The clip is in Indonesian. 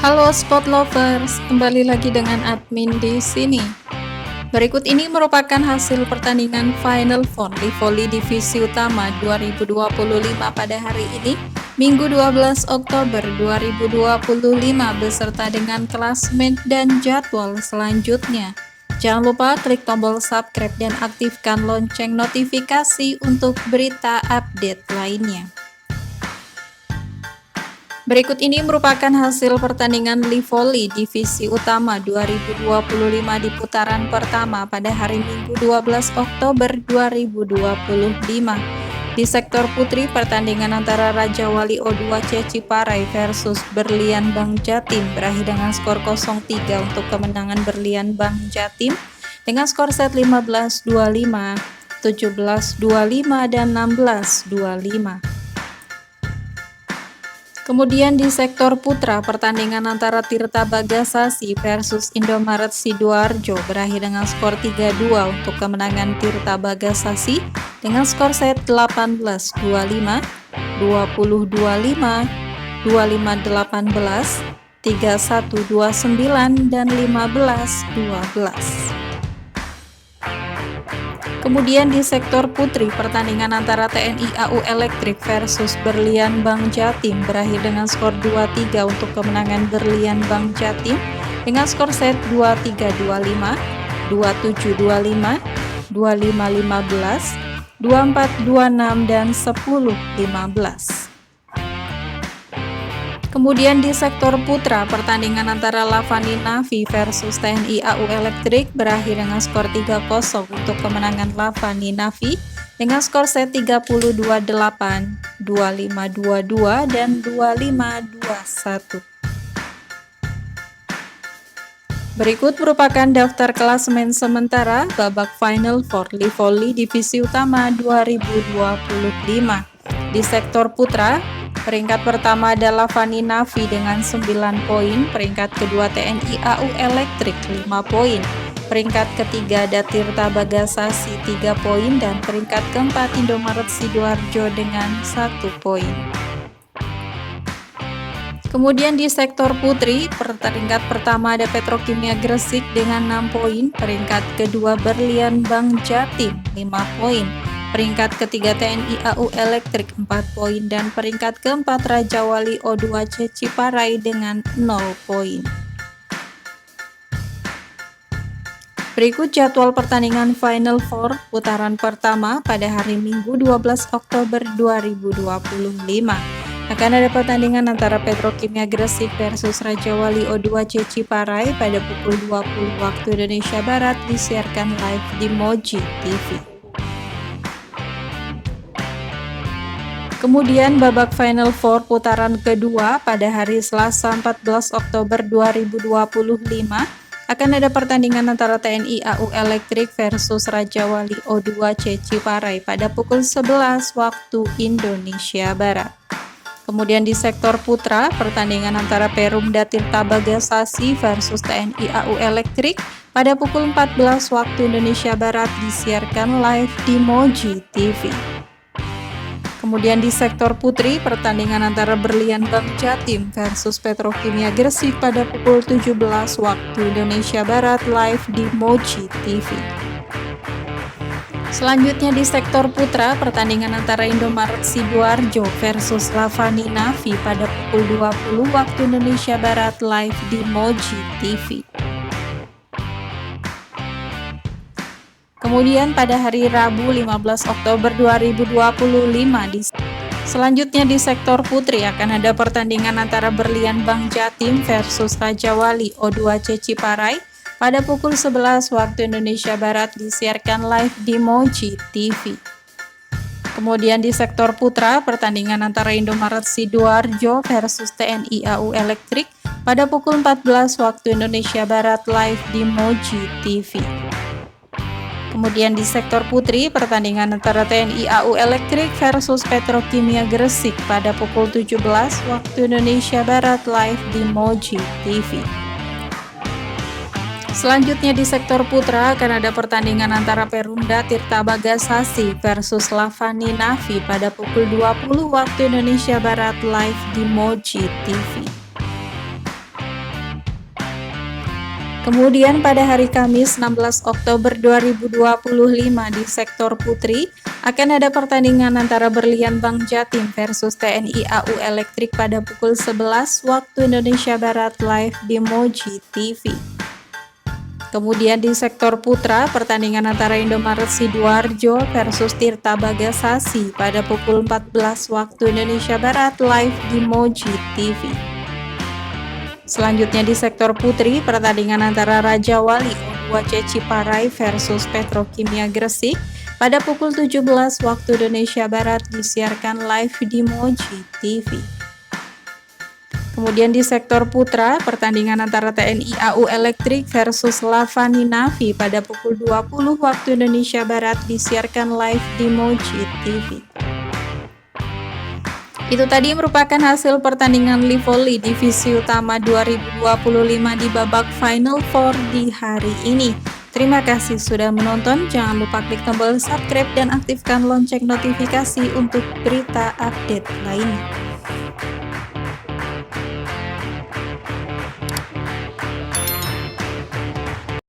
Halo Sport Lovers, kembali lagi dengan admin di sini. Berikut ini merupakan hasil pertandingan Final Four di Voli Divisi Utama 2025 pada hari ini, Minggu 12 Oktober 2025 beserta dengan klasmen dan jadwal selanjutnya. Jangan lupa klik tombol subscribe dan aktifkan lonceng notifikasi untuk berita update lainnya. Berikut ini merupakan hasil pertandingan Li Voli Divisi Utama 2025 di putaran pertama pada hari Minggu 12 Oktober 2025. Di sektor putri, pertandingan antara Raja Wali O2 C Ciparai versus Berlian Bang Jatim berakhir dengan skor 0-3 untuk kemenangan Berlian Bang Jatim dengan skor set 15-25, 17-25, dan 16-25. Kemudian di sektor putra, pertandingan antara Tirta Bagasasi versus Indomaret Sidoarjo berakhir dengan skor 3-2 untuk kemenangan Tirta Bagasasi dengan skor set 18-25, 20-25, 25-18, 31-29, dan 15-12. Kemudian di sektor putri, pertandingan antara TNI AU Elektrik versus Berlian Bang Jatim berakhir dengan skor 2-3 untuk kemenangan Berlian Bang Jatim dengan skor set 23-25, 27-25, 25-15, 24-26, dan 10-15. Kemudian di sektor putra, pertandingan antara Lavani Navi versus TNI AU Elektrik berakhir dengan skor 3-0 untuk kemenangan Lavani Navi dengan skor set 32-8, 25-22, dan 25-21. Berikut merupakan daftar klasemen sementara babak Final Four Li Voli Divisi Utama 2025. Di sektor putra, peringkat pertama adalah Lavani Navi dengan 9 poin, peringkat kedua TNI AU Elektrik 5 poin, peringkat ketiga ada Tirta Bagasasi 3 poin, dan peringkat keempat Indomaret Sidoarjo dengan 1 poin. Kemudian di sektor putri, peringkat pertama ada Petrokimia Gresik dengan 6 poin, peringkat kedua Berlian Bang Jatim 5 poin, peringkat ketiga TNI AU Elektrik 4 poin, dan peringkat keempat Raja Wali O2 C Ciparai dengan 0 poin. Berikut jadwal pertandingan Final Four putaran pertama pada hari Minggu 12 Oktober 2025. Akan ada pertandingan antara Petrokimia Gresik versus Raja Wali O2 C Ciparai pada pukul 20 waktu Indonesia Barat disiarkan live di Moji TV. Kemudian babak Final Four putaran kedua pada hari Selasa 14 Oktober 2025 akan ada pertandingan antara TNI AU Elektrik versus Raja Wali O2 C Ciparai pada pukul 11 waktu Indonesia Barat. Kemudian di sektor putra, pertandingan antara Perumda Tirta Bagasasi versus TNI AU Elektrik pada pukul 14 waktu Indonesia Barat disiarkan live di Moji TV. Kemudian di sektor putri, pertandingan antara Berlian Bang Jatim versus Petrokimia Gresik pada pukul 17 waktu Indonesia Barat live di Moji TV. Selanjutnya di sektor putra, pertandingan antara Indomaret Sidoarjo versus Lavani Navi pada pukul 20 waktu Indonesia Barat live di Moji TV. Kemudian pada hari Rabu 15 Oktober 2025 selanjutnya di sektor putri akan ada pertandingan antara Berlian Bang Jatim versus Raja Wali O2 C Ciparai pada pukul 11 waktu Indonesia Barat disiarkan live di Moji TV. Kemudian di sektor putra, pertandingan antara Indomaret Sidoarjo versus TNI AU Elektrik pada pukul 14 waktu Indonesia Barat live di Moji TV. Kemudian di sektor putri, pertandingan antara TNI AU Elektrik versus Petrokimia Gresik pada pukul 17 waktu Indonesia Barat live di Moji TV. Selanjutnya di sektor putra akan ada pertandingan antara Perumda Tirta Bagasasi versus Lavani Navi pada pukul 20 waktu Indonesia Barat live di Moji TV. Kemudian pada hari Kamis 16 Oktober 2025 di sektor putri akan ada pertandingan antara Berlian Bank Jatim versus TNI AU Elektrik pada pukul 11 waktu Indonesia Barat live di Moji TV. Kemudian di sektor putra, pertandingan antara Indomaret Sidoarjo versus Tirta Bagasasi pada pukul 14 waktu Indonesia Barat live di Moji TV. Selanjutnya di sektor putri, pertandingan antara Raja Wali O2C Ciparai versus Petrokimia Gresik pada pukul 17 waktu Indonesia Barat disiarkan live di Moji TV. Kemudian di sektor putra, pertandingan antara TNI AU Elektrik versus Lavani Navi pada pukul 20 waktu Indonesia Barat disiarkan live di Moji TV. Itu tadi merupakan hasil pertandingan Livoli Divisi Utama 2025 di babak Final Four di hari ini. Terima kasih sudah menonton, jangan lupa klik tombol subscribe dan aktifkan lonceng notifikasi untuk berita update lainnya.